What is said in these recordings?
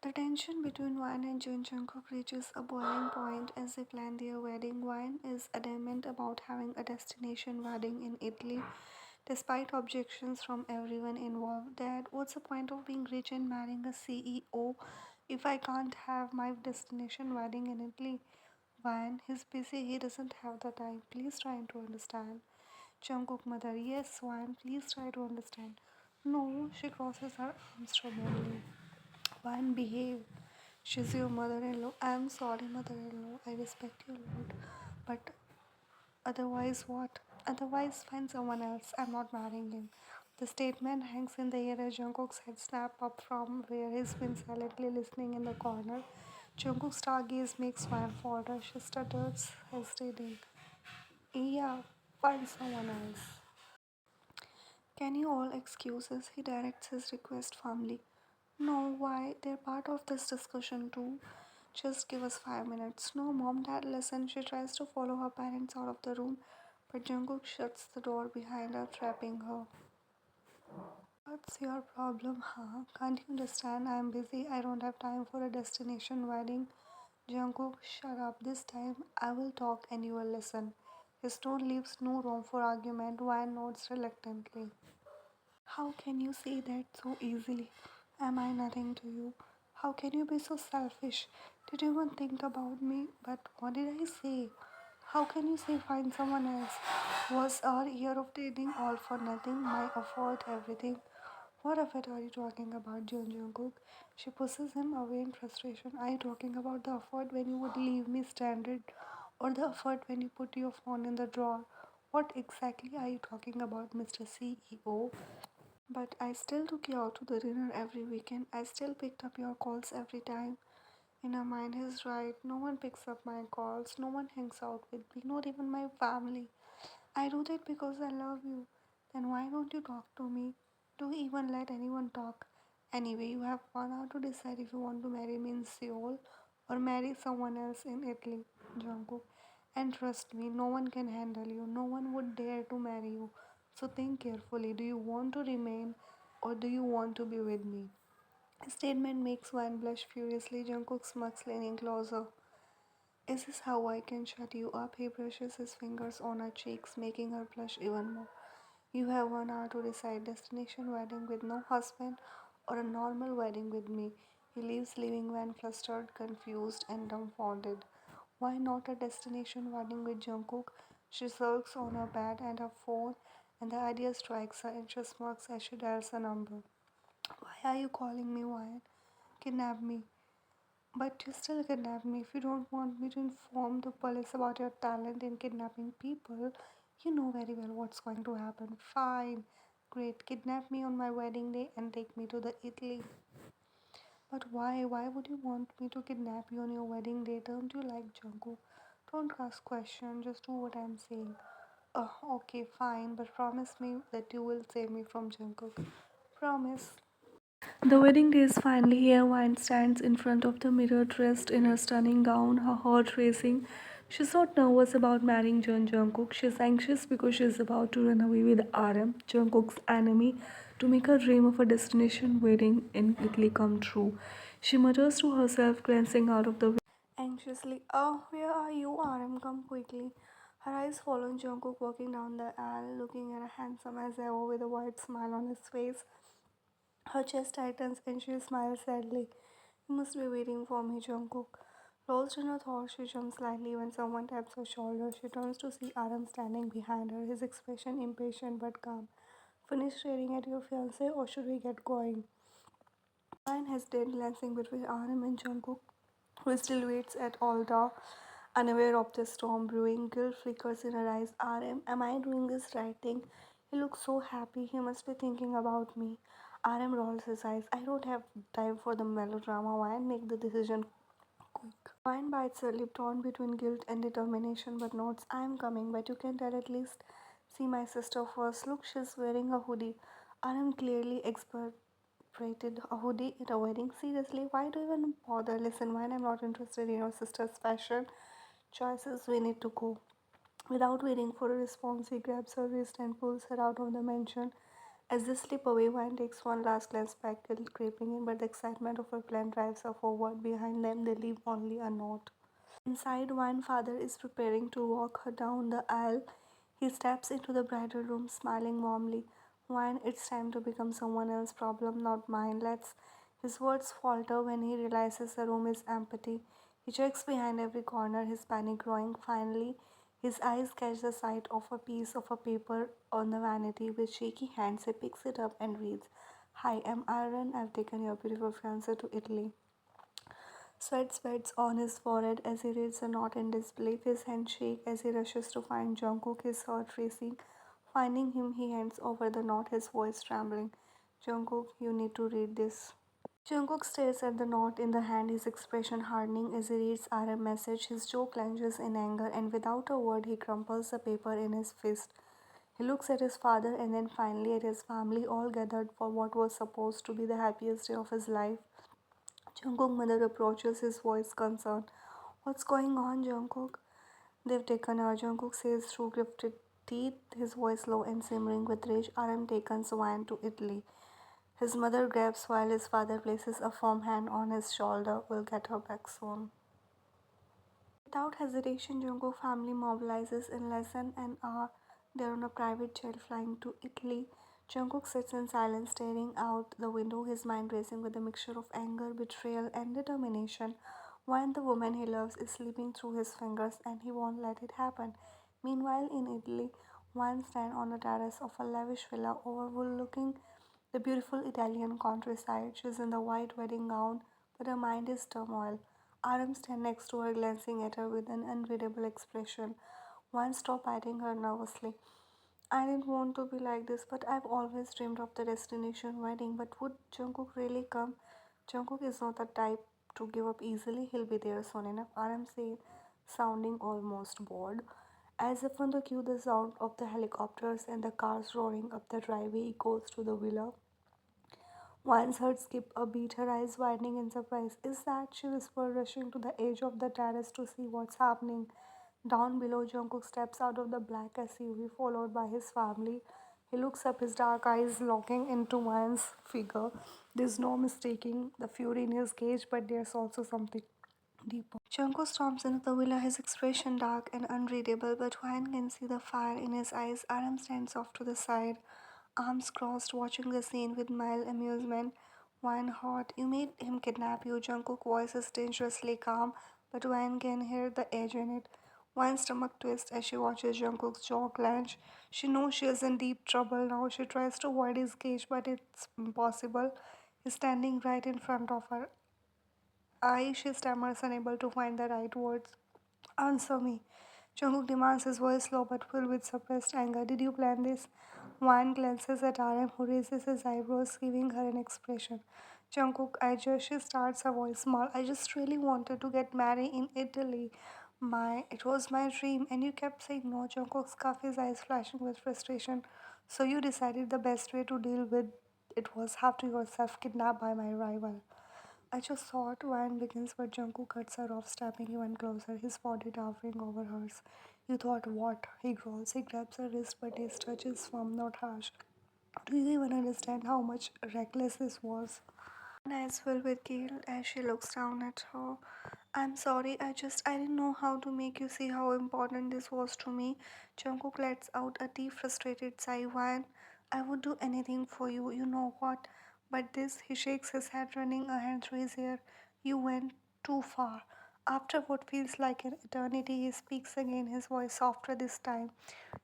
The tension between Wine and Jungkook reaches a boiling point as they plan their wedding. Wine is adamant about having a destination wedding in Italy, despite objections from everyone involved. Dad, what's the point of being rich and marrying a CEO if I can't have my destination wedding in Italy? Wine, he's busy, he doesn't have the time. Please try to understand. Jungkook mother, yes, Wine, please try to understand. No, she crosses her arms stubbornly. One, behave. She's your mother in law. I'm sorry, mother in law. I respect you a lot. But otherwise, what? Otherwise, find someone else. I'm not marrying him. The statement hangs in the air as Jungkook's head snaps up from where he's been silently listening in the corner. Jungkook's stargaze makes Swan falter. She stutters, hesitating. Yeah, find someone else. Can you all excuse us? He directs his request firmly. No, why? They're part of this discussion too. Just give us 5 minutes. No, mom, dad, listen. She tries to follow her parents out of the room, but Jungkook shuts the door behind her, trapping her. What's your problem, huh? Can't you understand? I'm busy. I don't have time for a destination wedding. Jungkook, shut up. This time I will talk and you will listen. His tone leaves no room for argument. Wine nods reluctantly. How can you say that so easily? Am I nothing to you? How can you be so selfish? Did you even think about me? But what did I say? How can you say find someone else? Was our year of dating all for nothing? My effort, everything. What effort are you talking about, Jungkook? She pushes him away in frustration. Are you talking about the effort when you would leave me stranded? Or the effort when you put your phone in the drawer? What exactly are you talking about, Mr. CEO? But I still took you out to the dinner every weekend. I still picked up your calls every time. In her mind, he's right. No one picks up my calls. No one hangs out with me. Not even my family. I do that because I love you. Then why don't you talk to me? Do you even let anyone talk? Anyway, you have 1 hour to decide if you want to marry me in Seoul or marry someone else in Italy, Jungkook. And trust me, no one can handle you. No one would dare to marry you. So think carefully. Do you want to remain or do you want to be with me? His statement makes Van blush furiously. Jungkook smirks, leaning closer. Is this how I can shut you up? He brushes his fingers on her cheeks, making her blush even more. You have 1 hour to decide destination wedding with no husband or a normal wedding with me. He leaves, leaving Van flustered, confused, and dumbfounded. Why not a destination wedding with Jungkook? She sulks on her bed and her phone, and the idea strikes her, and she smirks as she dials a number. Why are you calling me, Wyatt? Kidnap me. But you still kidnap me. If you don't want me to inform the police about your talent in kidnapping people, you know very well what's going to happen. Fine. Great. Kidnap me on my wedding day and take me to the Italy. But why? Why would you want me to kidnap you on your wedding day? Don't you like Jungkook? Don't ask questions. Just do what I'm saying. Okay, fine. But promise me that you will save me from Jungkook. Promise. The wedding day is finally here. Wine stands in front of the mirror, dressed in her stunning gown, her heart racing. She's not nervous about marrying Jungkook. She's anxious because she's about to run away with RM, Jungkook's enemy, to make her dream of a destination wedding in Italy come true. She mutters to herself, glancing out of the window anxiously. Oh, where are you, RM? Come quickly. Her eyes follow Jungkook walking down the aisle, looking as handsome as ever with a wide smile on his face. Her chest tightens and she smiles sadly. You must be waiting for me, Jungkook. Lost in her thoughts, she jumps slightly when someone taps her shoulder. She turns to see Aram standing behind her, his expression impatient but calm. Finish staring at your fiance or should we get going? Ryan hesitates, glancing between Aram and Jungkook, who still waits at altar, unaware of the storm brewing. Guilt flickers in her eyes. RM, am I doing this right thing? He looks so happy. He must be thinking about me. RM rolls his eyes. I don't have time for the melodrama. Why make the decision quick? Wine bites her lip, torn between guilt and determination, but nods, I am coming, but you can't at least see my sister first. Look, she's wearing a hoodie. RM clearly exasperated. A hoodie at a wedding? Seriously, why do you even bother? Listen, Wine, I'm not interested in your sister's fashion choices. We need to go. Without waiting for a response, he grabs her wrist and pulls her out of the mansion. As they slip away, Wine takes one last glance back, guilt creeping in, but the excitement of her plan drives her forward. Behind them, they leave only a note. Inside, Wine father is preparing to walk her down the aisle. He steps into the bridal room, smiling warmly. Wine, it's time to become someone else's problem, not mine. Let's. His words falter when he realizes the room is empty. He checks behind every corner, his panic growing. Finally, his eyes catch the sight of a piece of a paper on the vanity. With shaky hands, he picks it up and reads, "Hi, I'm Aaron. I've taken your beautiful fiancé to Italy." Sweat spreads on his forehead as he reads the note in disbelief. His hands shake as he rushes to find Jungkook, his heart racing. Finding him, he hands over the note, his voice trembling. "Jungkook, you need to read this." Jungkook stares at the note in the hand, his expression hardening as he reads our message. His jaw clenches in anger, and without a word, he crumples the paper in his fist. He looks at his father and then finally at his family, all gathered for what was supposed to be the happiest day of his life. Jungkook's mother approaches, his voice concerned. "What's going on, Jungkook?" "They've taken her," Jungkook says through gritted teeth, his voice low and simmering with rage. "RM taken Swan to Italy." His mother grabs while his father places a firm hand on his shoulder. "We'll get her back soon." Without hesitation, Jungkook family mobilizes in less than an hour. They're on a private jet flying to Italy. Jungkook sits in silence, staring out the window, his mind racing with a mixture of anger, betrayal, and determination. While the woman he loves is slipping through his fingers, and he won't let it happen. Meanwhile, in Italy, one stands on the terrace of a lavish villa overlooking the beautiful Italian countryside. She's in the white wedding gown, but her mind is turmoil. RM stands next to her, glancing at her with an unreadable expression. One stopped patting her nervously. "I didn't want to be like this, but I've always dreamed of the destination wedding. But would Jungkook really come?" "Jungkook is not the type to give up easily. He'll be there soon enough," RM said, sounding almost bored. As if on the cue, the sound of the helicopters and the cars roaring up the driveway echoes to the villa. Once heard skip a beat, her eyes widening in surprise. "Is that?" she whispered, rushing to the edge of the terrace to see what's happening. Down below, Jungkook steps out of the black SUV, followed by his family. He looks up, his dark eyes locking into Wan's figure. There's no mistaking the fury in his gaze, but there's also something deeper. Jungkook storms into the villa, his expression dark and unreadable, but Wan can see the fire in his eyes. Aram stands off to the side, arms crossed, watching the scene with mild amusement. "Wan hot, you made him kidnap you." Jungkook's voice is dangerously calm, but Wan can hear the edge in it. Wan's stomach twists as she watches Jungkook's jaw clench. She knows she is in deep trouble now. She tries to avoid his gaze, but it's impossible. He's standing right in front of her. She stammers, unable to find the right words. "Answer me." Jungkook demands, his voice low but filled with suppressed anger. "Did you plan this?" Wan glances at RM, who raises his eyebrows, giving her an expression. "Jungkook, she starts, her voice small. "I just really wanted to get married in Italy. It was my dream, and you kept saying no." Jungkook scuffs, his eyes flashing with frustration. "So you decided the best way to deal with it was have to yourself kidnapped by my rival." "I just thought," Ryan begins, but Jungkook cuts her off, stepping even closer, his body towering over hers. "You thought what?" he growls. He grabs her wrist, but his touch is firm, not harsh. "Do you even understand how much reckless this was?" Her eyes fill with guilt as she looks down at her. "I'm sorry, I didn't know how to make you see how important this was to me." Jungkook lets out a deep, frustrated sigh. "Wan, I would do anything for you, you know what? But this," he shakes his head, running a hand through his hair. "You went too far." After what feels like an eternity, he speaks again, his voice softer this time.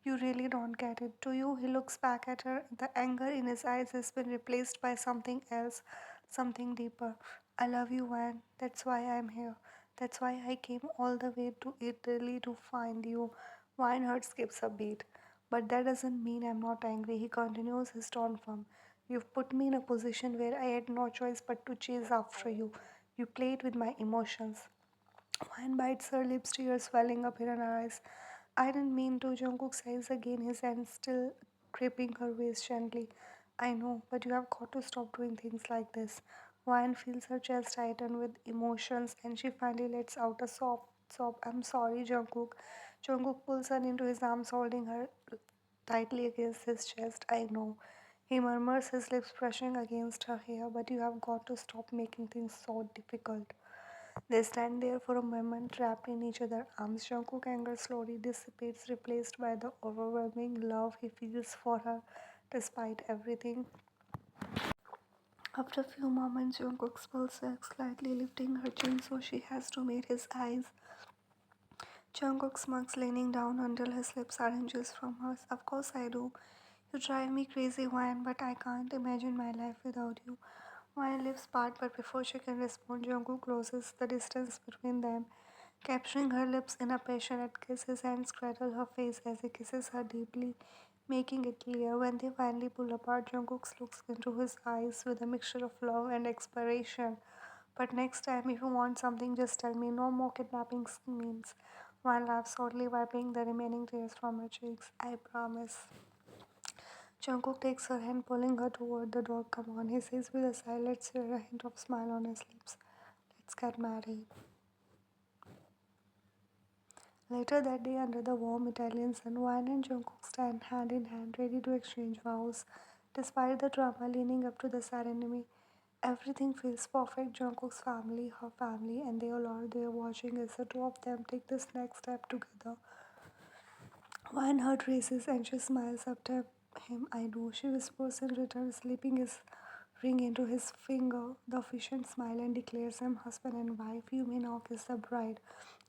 "You really don't get it, do you?" He looks back at her. The anger in his eyes has been replaced by something else, something deeper. "I love you, Van. That's why I'm here. That's why I came all the way to Italy to find you." Weinhardt skips a beat. "But that doesn't mean I'm not angry," he continues, his tone firm. "You've put me in a position where I had no choice but to chase after you. You played with my emotions." Wine bites her lips, tears welling up in her eyes. "I didn't mean to." Jungkook says again, his hand still gripping her waist gently. "I know, but you have got to stop doing things like this." Wine feels her chest tighten with emotions, and she finally lets out a soft sob. "I'm sorry, Jungkook." Jungkook pulls her into his arms, holding her tightly against his chest. "I know. He murmurs, his lips brushing against her hair, but you have got to stop making things so difficult. They stand there for a moment, wrapped in each other's arms. Jungkook's anger slowly dissipates, replaced by the overwhelming love he feels for her, despite everything. After a few moments, Jungkook spills back, slightly lifting her chin so she has to meet his eyes. Jungkook smirks, leaning down until his lips are inches from hers. Of course I do. You drive me crazy, Wyan, but I can't imagine my life without you. Wyan lips part, but before she can respond, Jungkook closes the distance between them, capturing her lips in a passionate kiss. His hands cradle her face as he kisses her deeply, making it clear. When they finally pull apart, Jungkook looks into his eyes with a mixture of love and expiration. But next time, if you want something, just tell me. No more kidnapping schemes. One laughs softly, wiping the remaining tears from her cheeks. I promise. Jungkook takes her hand, pulling her toward the door. Come on, he says with a sigh. Let's hear a hint of smile on his lips. Let's get married. Later that day, under the warm Italian sun, Wine and Jungkook stand hand in hand, ready to exchange vows. Despite the drama leading up to the ceremony, everything feels perfect. Jungkook's family, her family, and they all are there watching as the two of them take this next step together. One heart races and she smiles up at him. I do, she whispers in return, slipping his ring into his finger. The efficient smile and declares him husband and wife. You may now kiss the bride.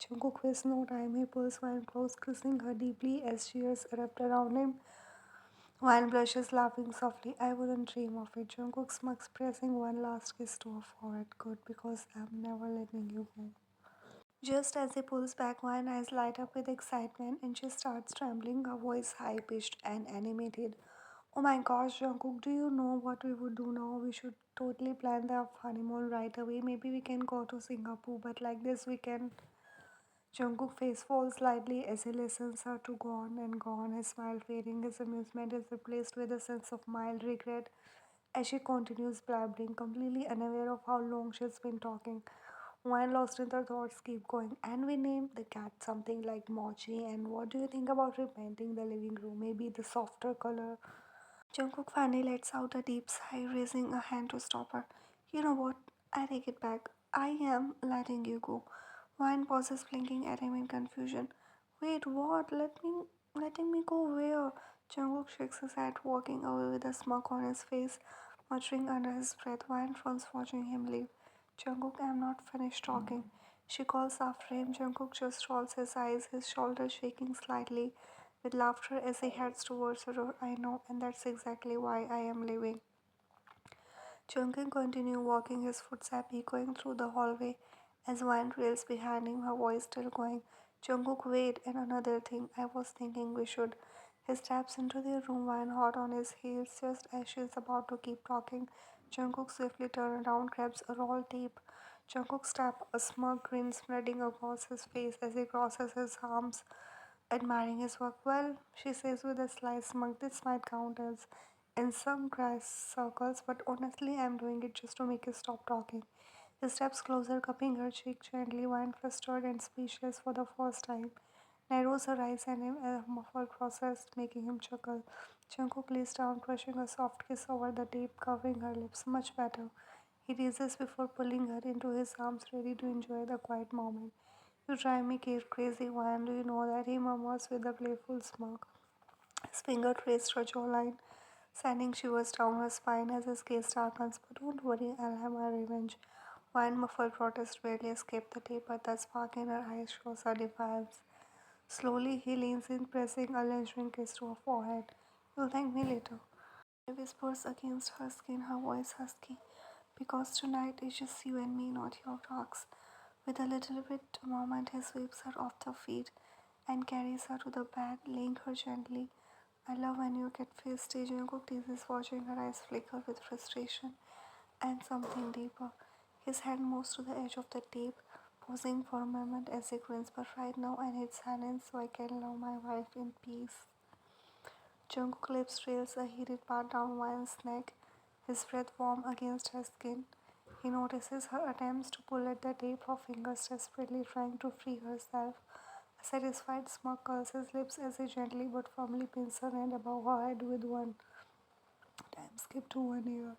Jungkook wastes no time. He pulls Wine close, kissing her deeply as tears erupt around him. Wine blushes, laughing softly. I wouldn't dream of it. Jungkook smirks, pressing one last kiss to her forehead. Good, because I'm never letting you go. Just as he pulls back, Wine's eyes light up with excitement and she starts trembling, her voice high pitched and animated. Oh my gosh, Jungkook, do you know what we would do now? We should totally plan the honeymoon right away. Maybe we can go to Singapore, but like this weekend. Jungkook's face falls slightly as he listens her to go on and go on, his smile fading. His amusement is replaced with a sense of mild regret as she continues blabbering, completely unaware of how long she's been talking. Wine lost in her thoughts keep going. And we named the cat something like Mochi. And what do you think about repainting the living room? Maybe the softer color. Jungkook finally lets out a deep sigh, raising a hand to stop her. You know what? I take it back. I am letting you go. Wine pauses, blinking at him in confusion. Wait, what? Letting me go where? Jungkook shakes his head, walking away with a smirk on his face, muttering under his breath. Wine frowns, watching him leave. Jungkook, I'm not finished talking. She calls after him. Jungkook just rolls his eyes, his shoulders shaking slightly with laughter as he heads towards the door. I know, and that's exactly why I am leaving. Jungkook continued walking, his footsteps echoing through the hallway as Wine trails behind him, her voice still going. Jungkook, wait, and another thing, I was thinking we should. He steps into the room, Wine hot on his heels, just as she is about to keep talking. Jungkook swiftly turns around, grabs a roll tape. Jungkook steps, a smirk grin spreading across his face as he crosses his arms admiring his work. Well, she says with a slight smirk, this might count as in some grass circles, but honestly, I'm doing it just to make you stop talking. He steps closer, cupping her cheek gently, Wine flustered and speechless for the first time. Narrows her eyes and a muffled process, making him chuckle. Jungkook lays down, brushing a soft kiss over the tape, covering her lips. Much better. He raises before pulling her into his arms, ready to enjoy the quiet moment. You drive me crazy, Wine. Do you know that? He murmurs with a playful smirk. His finger traced her jawline, sending shivers down her spine as his gaze darkens. But don't worry, I'll have my revenge. Wine muffled protest barely escaped the tape, but the spark in her eyes shows her defiance. Slowly, he leans in, pressing a lingering kiss to her forehead. You'll thank me later. He whispers against her skin, her voice husky. Because tonight is just you and me, not your talks. With a little bit moment, he sweeps her off the feet and carries her to the bed, laying her gently. I love when you get face Jungkook teases, watching her eyes flicker with frustration and something deeper. His hand moves to the edge of the tape, pausing for a moment as he grins. But right now, I need silence so I can love my wife in peace. Jungkook lips trails a heated part down Wine's neck, his breath warm against her skin. He notices her attempts to pull at the tape, her fingers desperately trying to free herself. A satisfied smirk curls his lips as he gently but firmly pins her hand above her head with one. Skip to 1 year.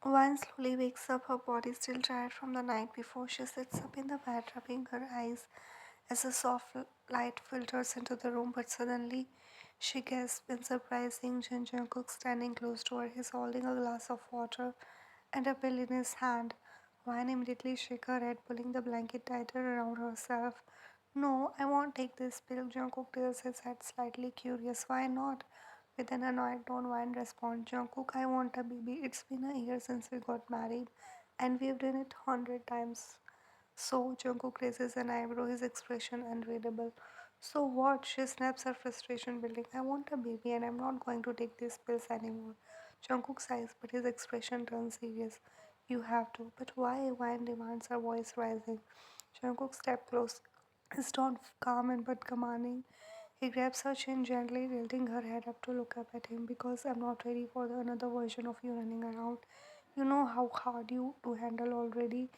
Wan slowly wakes up, her body still tired from the night before. She sits up in the bed, rubbing her eyes as the soft light filters into the room, but suddenly she gasps in surprise, seeing Jungkook standing close to her. He's holding a glass of water and a pill in his hand. Wan immediately shakes her head, pulling the blanket tighter around herself. No, I won't take this pill. Jungkook tilts his head, slightly curious. Why not? With an annoyed tone, Wan responds, Jungkook, I want a baby. It's been a year since we got married, and we've done it 100 times. So, Jungkook raises an eyebrow, his expression unreadable. So what? She snaps, her frustration building. I want a baby and I'm not going to take these pills anymore. Jungkook sighs, but his expression turns serious. You have to. But why? Wine demands, her voice rising. Jungkook steps close, his tone calm and but commanding. He grabs her chin gently, tilting her head up to look up at him. Because I'm not ready for another version of you running around. You know how hard you to handle already.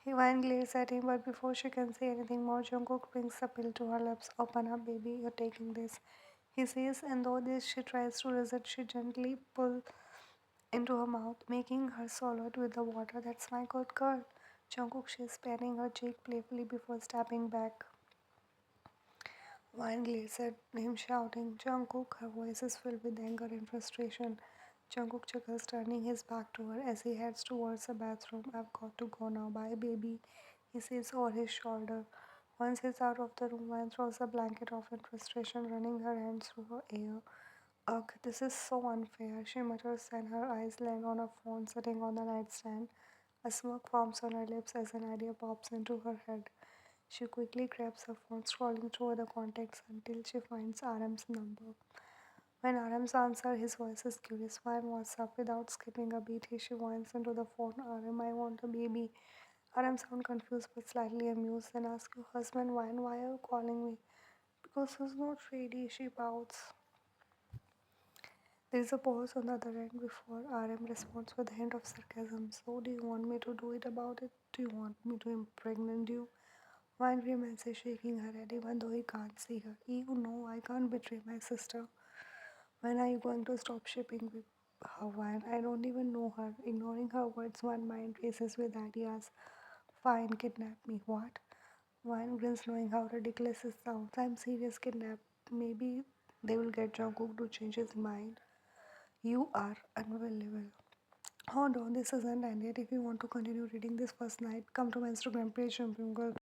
Yvonne glares at him, but before she can say anything more, Jungkook brings the pill to her lips. Open up, baby, you're taking this. He says, and though this she tries to resist, she gently pulls into her mouth, making her swallow it with the water. That's my good girl. Jungkook, she's patting her cheek playfully before stepping back. Wine glares at him, shouting, Jungkook. Her voice is filled with anger and frustration. Jungkook chuckles, turning his back to her as he heads towards the bathroom. I've got to go now. Bye, baby, he says over his shoulder. Once he's out of the room, Wine throws the blanket off in frustration, running her hands through her hair. Ugh, this is so unfair, she mutters, and her eyes land on her phone sitting on the nightstand. A smirk forms on her lips as an idea pops into her head. She quickly grabs her phone, scrolling through the contacts until she finds Aram's number. When Aram's answers, his voice is curious. Why what's up? Without skipping a beat, she whines into the phone. Aram, I want a baby. Aram sounds confused but slightly amused and asks your husband, why are you calling me? Because he's not ready, she pouts. There is a pause on the other end before RM responds with a hint of sarcasm. So, do you want me to do it about it? Do you want me to impregnate you? Wine remains shaking her head even though he can't see her. You know, I can't betray my sister. When are you going to stop shipping with her, Wine? I don't even know her. Ignoring her words, one mind races with ideas. Fine, kidnap me. What? Wine grins knowing how ridiculous it sounds. I'm serious, kidnap. Maybe they will get Jungkook to change his mind. You are unbelievable. Hold on, this isn't ended. If you want to continue reading this first night, come to my Instagram page, Jumping Girl.